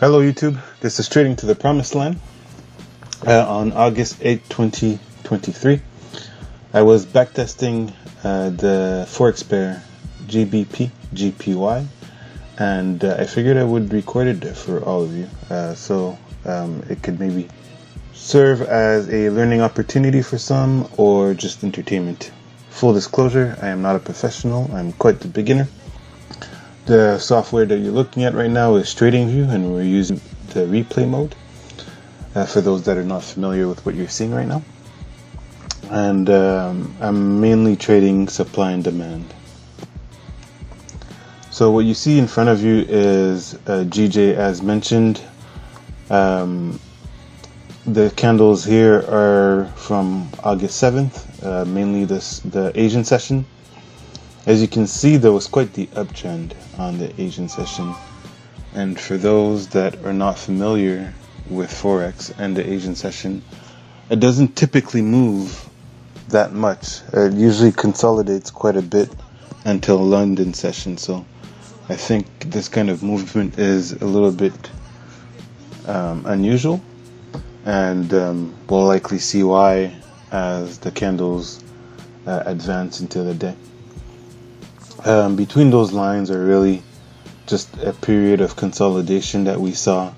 Hello YouTube, this is Trading to the Promised Land. On August 8, 2023, I was backtesting the Forex pair GBPJPY, and I figured I would record it for all of you so it could maybe serve as a learning opportunity for some or just entertainment. Full disclosure, I am not a professional, I'm quite the beginner. The software that you're looking at right now is TradingView, and we're using the replay mode for those that are not familiar with what you're seeing right now. And I'm mainly trading supply and demand. So what you see in front of you is GJ as mentioned. The candles here are from August 7th, mainly the Asian session. As you can see, there was quite the uptrend on the Asian session, and for those that are not familiar with Forex and the Asian session, it doesn't typically move that much. It usually consolidates quite a bit until London session, so I think this kind of movement is a little bit unusual, and we'll likely see why as the candles advance into the day. Between those lines are really just a period of consolidation that we saw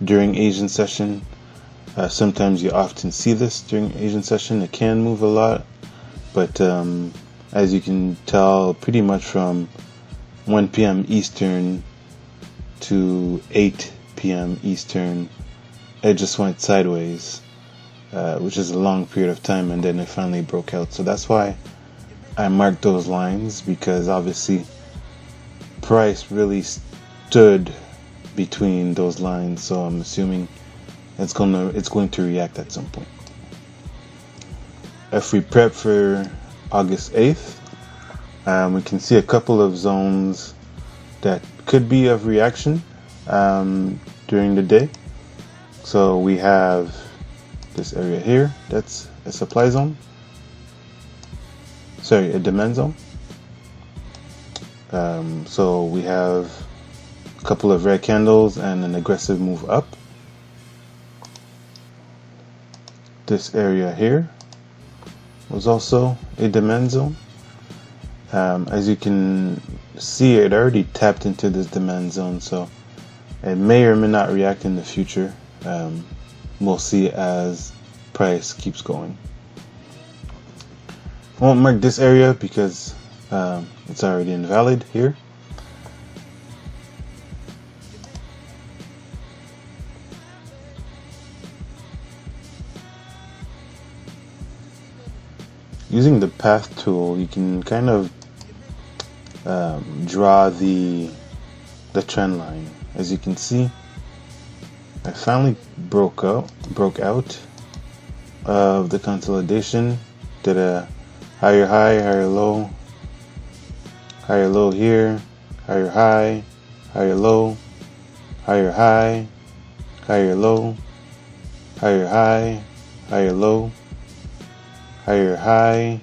during Asian session. Sometimes you often see this during Asian session. It can move a lot, but as you can tell, pretty much from 1 p.m. Eastern to 8 p.m. Eastern, it just went sideways, which is a long period of time, and then it finally broke out. So that's why I marked those lines, because obviously price really stood between those lines, so I'm assuming it's going to react at some point. If we prep for August 8th, we can see a couple of zones that could be of reaction during the day. So we have this area here, that's a supply zone. Sorry, a demand zone. So we have a couple of red candles and an aggressive move up. This area here was also a demand zone. As you can see, it already tapped into this demand zone, so it may or may not react in the future. We'll see as price keeps going. I won't mark this area because it's already invalid here. Using the path tool, you can kind of draw the trend line. As you can see, I finally broke out of the consolidation. Did a higher high, higher low here, higher high, higher low, higher high, higher low, higher high, higher low, higher high,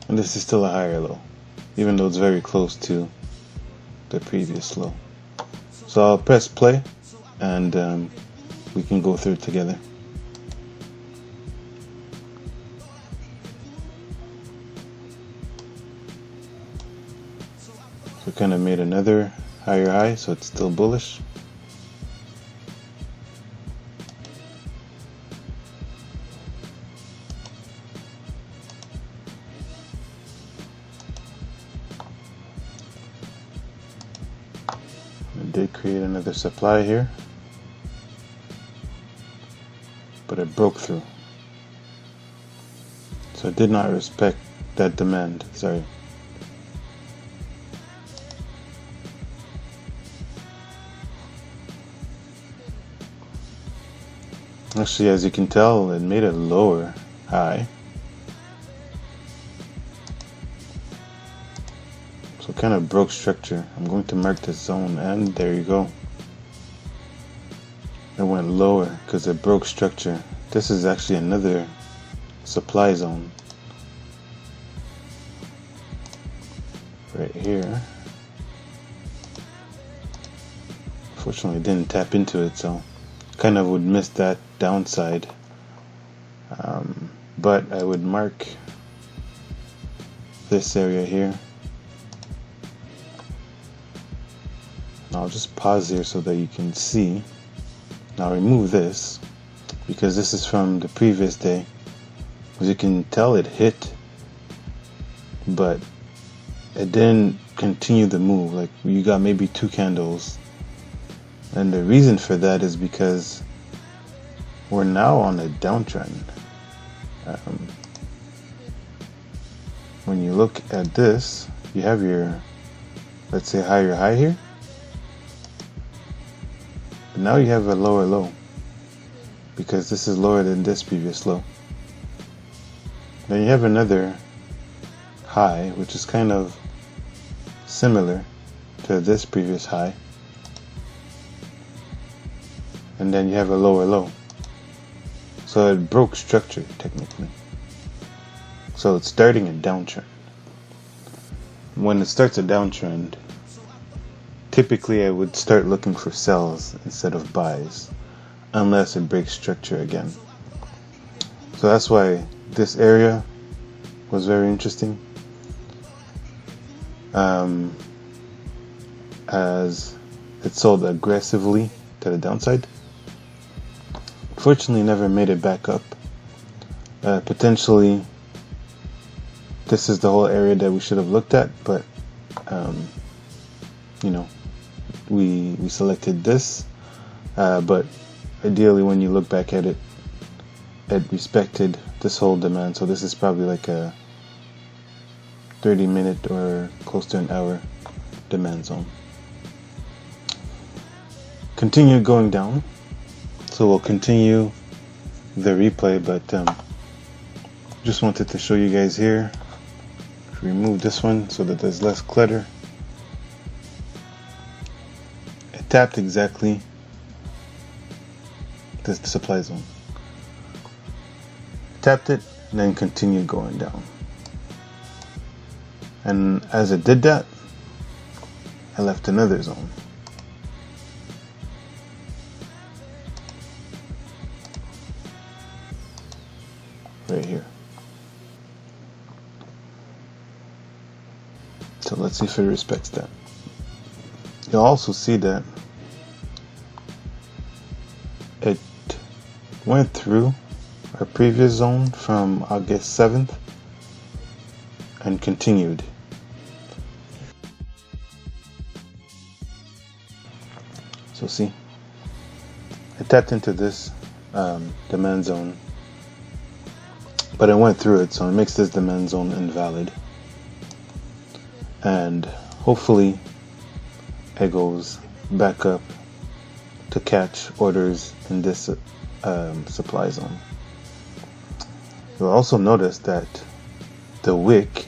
and this is still a higher low, even though it's very close to the previous low. So I'll press play and we can go through it together. So kind of made another higher high, so it's still bullish. It did create another supply here, but it broke through. So it did not respect that demand, sorry. Actually, as you can tell, it made a lower high. So it kind of broke structure. I'm going to mark this zone, and there you go. It went lower because it broke structure. This is actually another supply zone right here. Unfortunately, I didn't tap into it, so kind of would miss that downside. But I would mark this area here. I'll just pause here so that you can see. Now remove this because this is from the previous day. As you can tell, it hit, but it didn't continue the move. Like, you got maybe 2 candles, and the reason for that is because we're now on a downtrend. When you look at this, you have your, let's say, higher high here. But now you have a lower low because this is lower than this previous low. Then you have another high, which is kind of similar to this previous high. And then you have a lower low. So it broke structure technically. So it's starting a downtrend. When it starts a downtrend, typically I would start looking for sells instead of buys, unless it breaks structure again. So that's why this area was very interesting, as it sold aggressively to the downside. Fortunately, never made it back up. Potentially, this is the whole area that we should have looked at, but you know, we selected this. But ideally, when you look back at it, it respected this whole demand. So this is probably like a 30-minute or close to an hour demand zone. Continue going down. So we'll continue the replay, but just wanted to show you guys here. Remove this one so that there's less clutter. It tapped exactly this supply zone. Tapped it and then continued going down. And as it did that, I left another zone. Right here. So let's see if it respects that. You'll also see that it went through our previous zone from August 7th and continued. So see, I tapped into this demand zone, but it went through it, so it makes this demand zone invalid. And hopefully it goes back up to catch orders in this supply zone. You'll also notice that the wick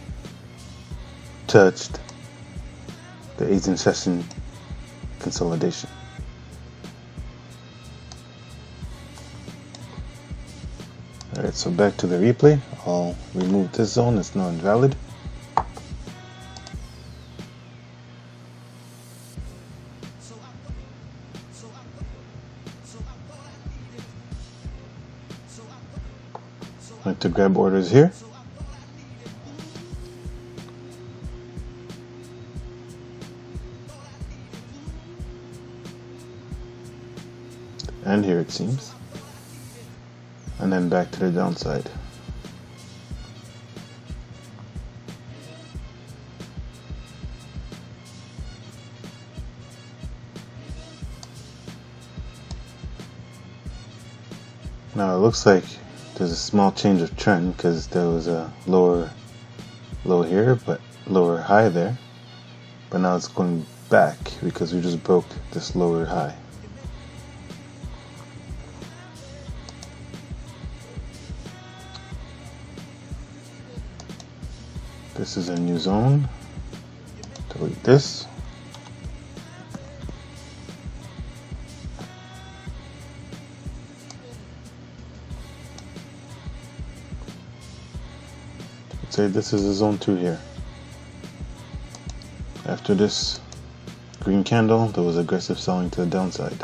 touched the 18 session consolidation. Alright, so back to the replay. I'll remove this zone, it's now invalid. I like to grab orders here. And here it seems. And then back to the downside. Now it looks like there's a small change of trend because there was a lower low here, but lower high there. But now it's going back because we just broke this lower high. This is a new zone. Delete this. Let's say this is a zone 2 here. After this green candle, there was aggressive selling to the downside.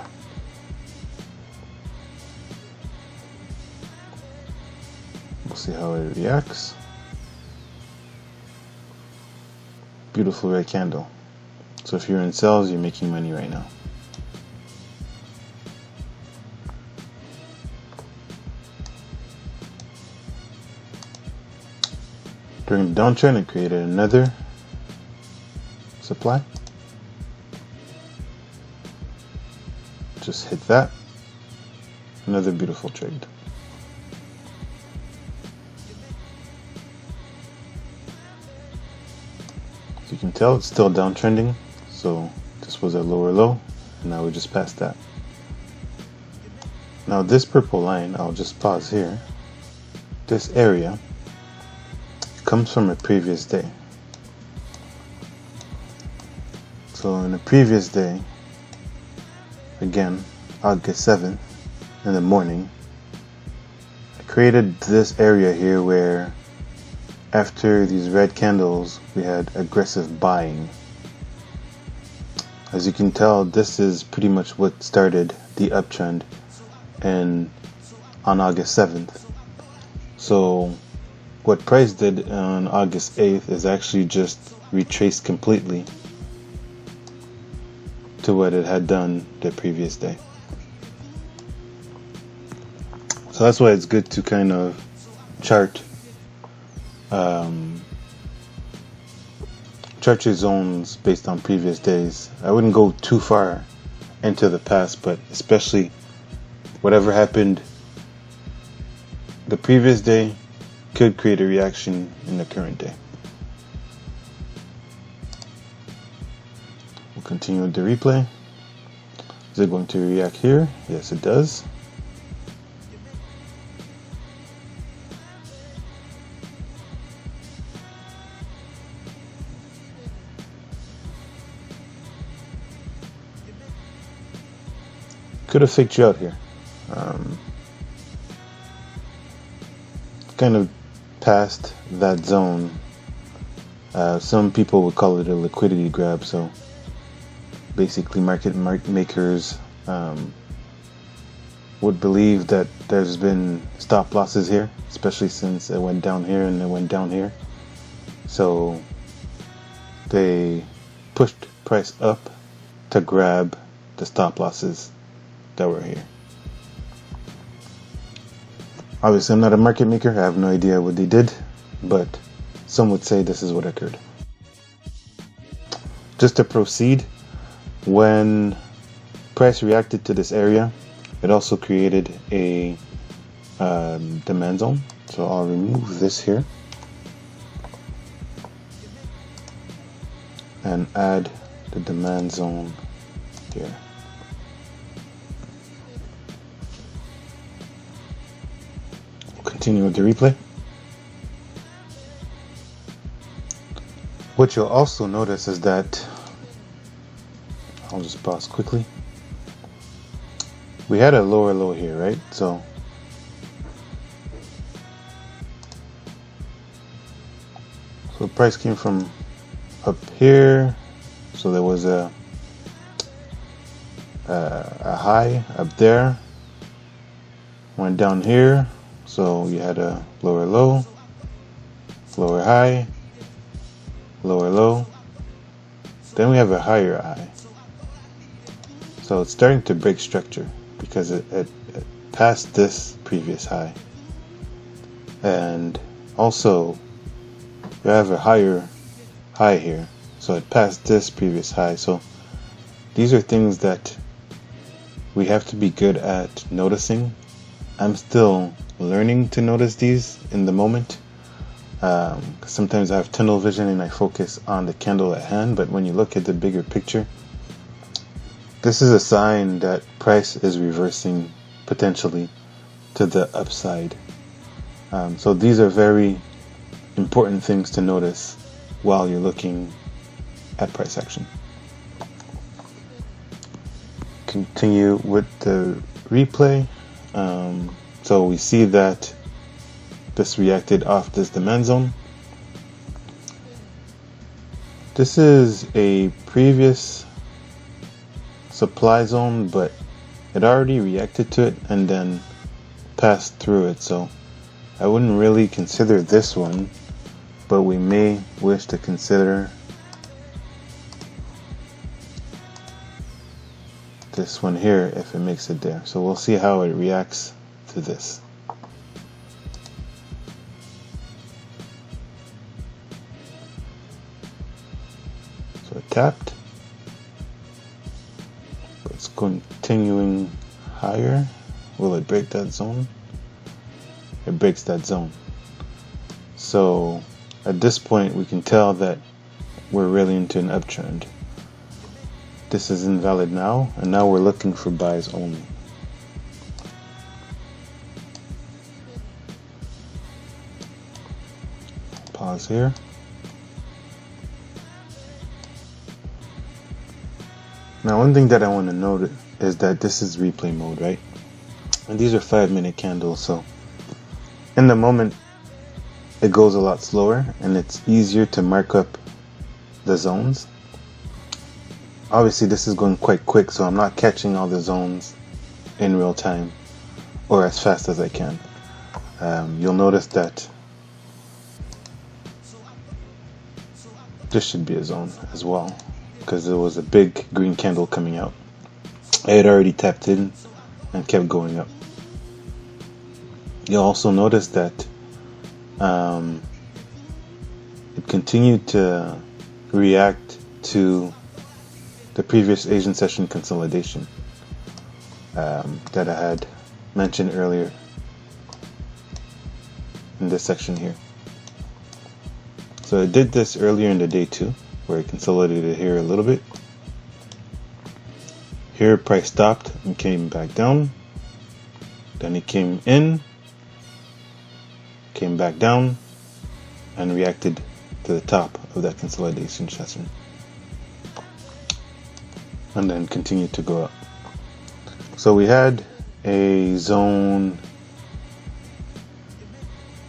We'll see how it reacts. Beautiful red candle. So if you're in sales, you're making money right now. During the downtrend, it created another supply. Just hit that. Another beautiful trade. As you can tell, it's still downtrending. So this was a lower low, and now we just passed that. Now this purple line, I'll just pause here. This area comes from a previous day. So in the previous day, again, August 7th in the morning, I created this area here where after these red candles, we had aggressive buying. As you can tell, this is pretty much what started the uptrend on August 7th. So what price did on August 8th is actually just retraced completely to what it had done the previous day. So that's why it's good to kind of chart your zones based on previous days. I wouldn't go too far into the past, but especially whatever happened the previous day could create a reaction in the current day. We'll continue with the replay. Is it going to react here? Yes, it does. Could have faked you out here. Kind of past that zone. Some people would call it a liquidity grab. So basically market makers would believe that there's been stop losses here, especially since it went down here and it went down here. So they pushed price up to grab the stop losses that were here. Obviously, I'm not a market maker. I have no idea what they did, but some would say this is what occurred. Just to proceed, when price reacted to this area, it also created a demand zone. So I'll remove this here and add the demand zone here. Continue with the replay. What you'll also notice is that, I'll just pause quickly. We had a lower low here, right? So price came from up here. So there was a high up there. Went down here. So you had a lower low, lower high, lower low. Then we have a higher high. So it's starting to break structure because it passed this previous high. And also you have a higher high here. So it passed this previous high. So these are things that we have to be good at noticing. I'm still learning to notice these in the moment. Sometimes I have tunnel vision and I focus on the candle at hand, but when you look at the bigger picture, this is a sign that price is reversing potentially to the upside. So these are very important things to notice while you're looking at price action. Continue with the replay. So we see that this reacted off this demand zone. This is a previous supply zone, but it already reacted to it and then passed through it, so I wouldn't really consider this one, but we may wish to consider this one here if it makes it there. So we'll see how it reacts to this. So it tapped. It's continuing higher. Will it break that zone? It breaks that zone. So at this point we can tell that we're really into an uptrend. This is invalid now, and now we're looking for buys only. Pause here. Now one thing that I want to note is that this is replay mode, right? And these are 5-minute candles, so in the moment it goes a lot slower and it's easier to mark up the zones. Obviously this is going quite quick, so I'm not catching all the zones in real time or as fast as I can. You'll notice that this should be a zone as well, because there was a big green candle coming out. I had already tapped in and kept going up. You'll also notice that it continued to react to the previous Asian session consolidation that I had mentioned earlier in this section here. So it did this earlier in the day too, where it consolidated here a little bit. Here price stopped and came back down. Then it came in, came back down, and reacted to the top of that consolidation session. And then continued to go up. So we had a zone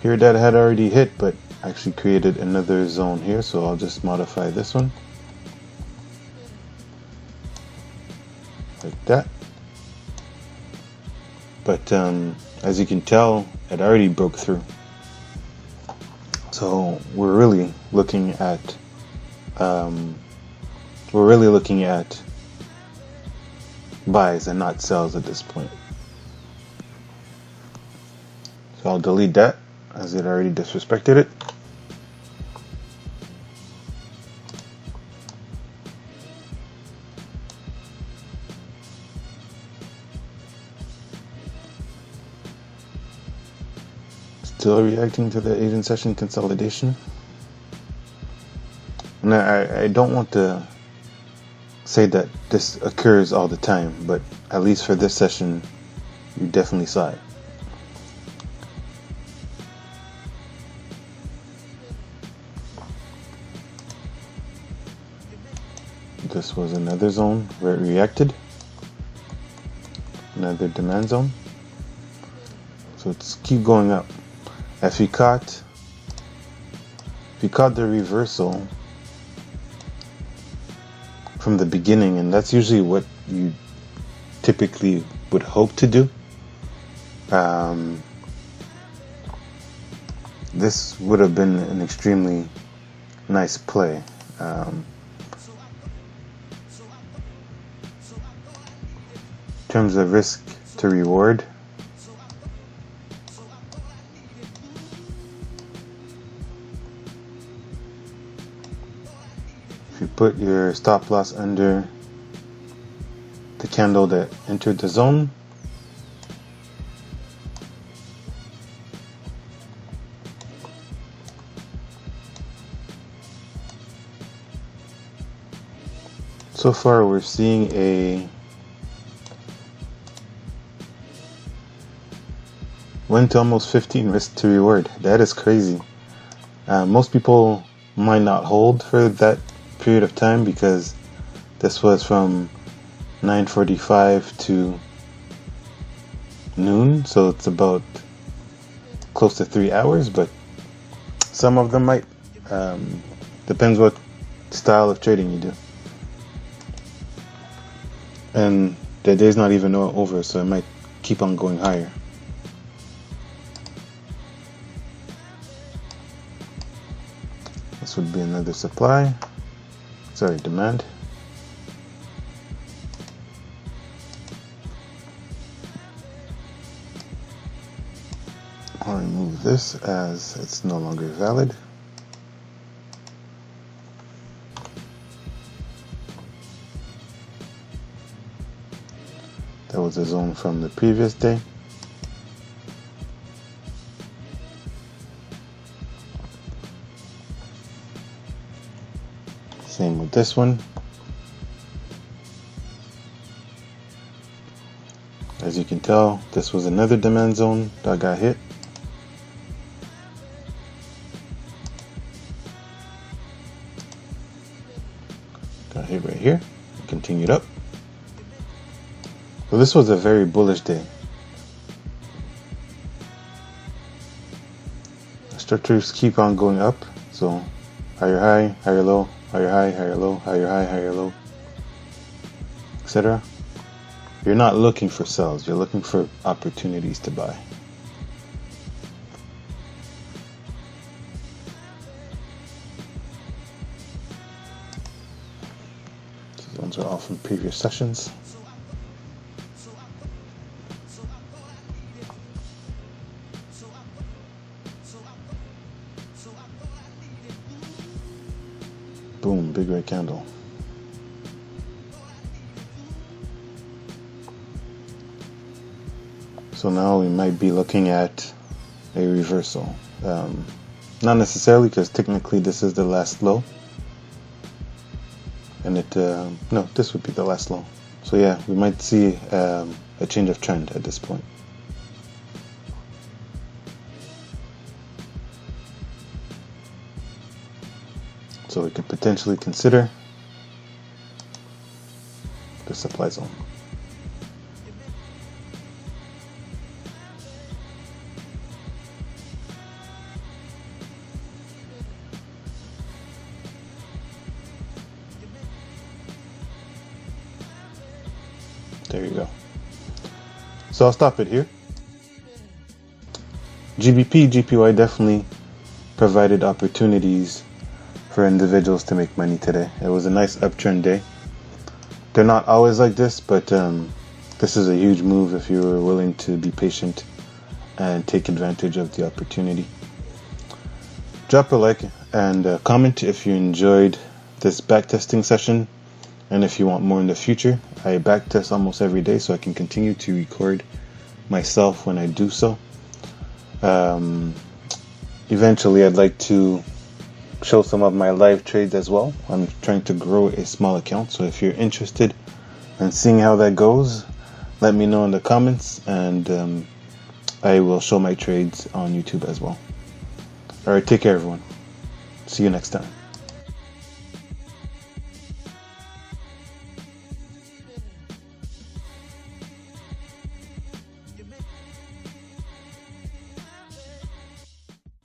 here that had already hit, but actually created another zone here, so I'll just modify this one like that. But as you can tell, it already broke through. So we're really looking at buys and not sells at this point. So I'll delete that as it already disrespected it. Still reacting to the Asian session consolidation. And I don't want to say that this occurs all the time, but at least for this session you definitely saw it. This was another zone where it reacted, another demand zone. So let's keep going up. If you caught the reversal from the beginning, and that's usually what you typically would hope to do, this would have been an extremely nice play. In terms of risk to reward, if you put your stop loss under the candle that entered the zone, so far we're seeing a 1 to almost 15 risk to reward. That is crazy. Most people might not hold for that period of time because this was from 9:45 to noon, so it's about close to 3 hours, but some of them might. Depends what style of trading you do. and the day's not even over, so it might keep on going higher. This would be another demand. I'll remove this as it's no longer valid. That was a zone from the previous day. Same with this one. As you can tell, this was another demand zone that got hit. Got hit right here. Continued up. So this was a very bullish day. The structures keep on going up. So higher high, higher low, higher high, higher low, higher high, higher low, etc. You're not looking for sells, you're looking for opportunities to buy. These ones are all from previous sessions. Boom, big red candle. So now we might be looking at a reversal. Not necessarily, because technically this is the last low. And no, this would be the last low. So yeah, we might see a change of trend at this point. So we could potentially consider the supply zone. There you go. So I'll stop it here. GBPJPY definitely provided opportunities for individuals to make money today. It was a nice uptrend day. They're not always like this, but this is a huge move if you're willing to be patient and take advantage of the opportunity. Drop a like and comment if you enjoyed this backtesting session, and if you want more in the future. I backtest almost every day, so I can continue to record myself when I do so. Eventually I'd like to show some of my live trades as well. I'm trying to grow a small account, so if you're interested in seeing how that goes, let me know in the comments, and I will show my trades on YouTube as well. Alright, take care everyone. See you next time.